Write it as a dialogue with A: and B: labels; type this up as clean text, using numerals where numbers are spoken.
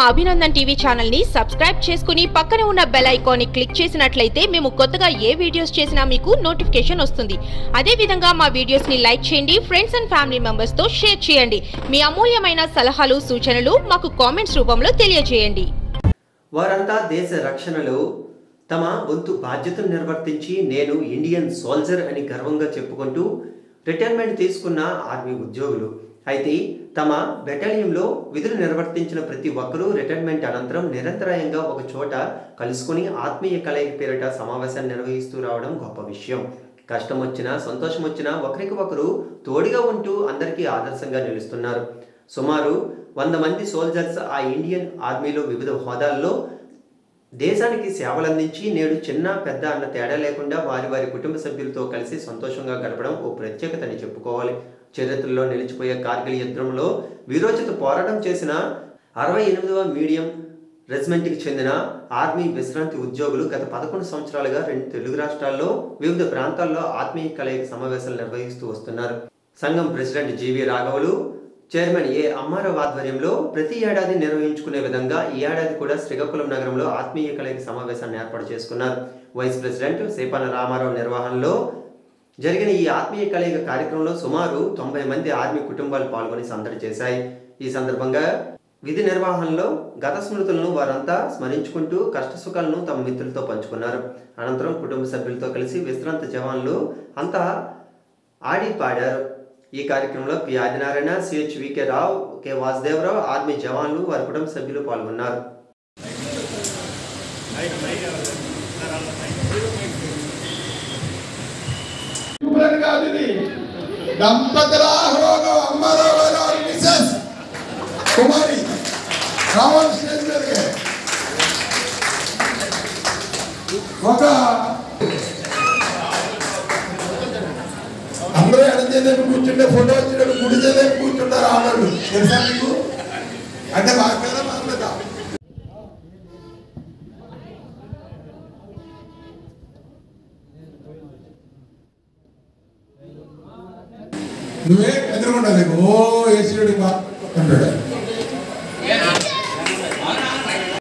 A: Abhinandan TV channel ని subscribe చేసుకుని పక్కనే ఉన్న బెల్ ఐకాన్ ని క్లిక్ చేసినట్లయితే మేము కొత్తగా ఏ వీడియోస్ చేసినా మీకు నోటిఫికేషన్ వస్తుంది. అదే విధంగా మా వీడియోస్ ని లైక్ చేయండి, ఫ్రెండ్స్ అండ్ ఫ్యామిలీ మెంబర్స్ తో షేర్ చేయండి. మీ అమూల్యమైన సలహాలు సూచనలు మాకు కామెంట్స్ రూపంలో తెలియజేయండి.
B: వారంతా దేశ రక్షణలో తమ వంతు బాధ్యతను నిర్వర్తించి నేను ఇండియన్ సోల్జర్ అని గర్వంగా చెప్పుకుంటూ రిటైర్మెంట్ తీసుకున్న ఆర్మీ ఉద్యోగులు. అయితే తమ బెటాలియన్లో విధులు నిర్వర్తించిన ప్రతి ఒక్కరూ రిటైర్మెంట్ అనంతరం నిరంతరాయంగా ఒక చోట కలుసుకుని ఆత్మీయ కలయిక పేరిట సమావేశాన్ని నిర్వహిస్తూ రావడం గొప్ప విషయం. కష్టం వచ్చినా సంతోషం వచ్చినా ఒకరికి ఒకరు తోడుగా ఉంటూ అందరికీ ఆదర్శంగా నిలుస్తున్నారు. సుమారు 100 మంది సోల్జర్స్ ఆ ఇండియన్ ఆర్మీలో వివిధ హోదాల్లో దేశానికి సేవలందించి నేడు చిన్న పెద్ద అన్న తేడా లేకుండా వారి వారి కుటుంబ సభ్యులతో కలిసి సంతోషంగా గడపడం ఓ ప్రత్యేకతని చెప్పుకోవాలి. చరిత్రలో నిలిచిపోయే కార్గిల్ యుద్ధంలో వీరోచిత పోరాటం చేసిన 68వ మీడియం రెజిమెంట్కి చెందిన ఆర్మీ విశ్రాంతి ఉద్యోగులు గత 11 సంవత్సరాలుగా 2 తెలుగు రాష్ట్రాల్లో వివిధ ప్రాంతాల్లో ఆత్మీయ కలయిక సమావేశాలు నిర్వహిస్తూ వస్తున్నారు. సంఘం ప్రెసిడెంట్ జీవి రాఘవులు, చైర్మన్ ఏ అమ్మారావు ఆధ్వర్యంలో ప్రతి ఏడాది నిర్వహించుకునే విధంగా ఈ ఏడాది కూడా శ్రీకాకుళం నగరంలో ఆత్మీయ కలయిక సమావేశాన్ని ఏర్పాటు చేసుకున్నారు. వైస్ ప్రెసిడెంట్ సేపాన రామారావు నిర్వహణలో జరిగిన ఈ ఆత్మీయ కలయిక కార్యక్రమంలో సుమారు 90 మంది ఆర్మీ కుటుంబాలు పాల్గొని సందడి చేశాయి. ఈ సందర్భంగా విధి నిర్వహణలో గత స్మృతులను వారంతా స్మరించుకుంటూ కష్టసుఖాలను తమ మిత్రులతో పంచుకున్నారు. అనంతరం కుటుంబ సభ్యులతో కలిసి విశ్రాంత జవాన్లు అంతా ఆడి పాడారు. ఈ కార్యక్రమంలో పి ఆదినారాయణ, సిహెచ్వికే రావు, కె వాసుదేవరావు, ఆర్మీ జవాన్లు వారి కుటుంబ సభ్యులు పాల్గొన్నారు.
C: దంపతుల ఆహ్వానం అమ్మారావు గారు మిసెస్ కుమారి రావాలి స్టేజ్ మీదకి. ఒక అందరూ ఎడచేదేపు కూర్చుంటే ఫోటో వచ్చినట్టు గుడి చేదేపు కూర్చుంటారు ఆడవాళ్ళు. తెలుసా మీకు? అంటే బాగా మామూలుగా నువ్వే ఎదురుకుంటా ఓ ఏసీ అంటాడు.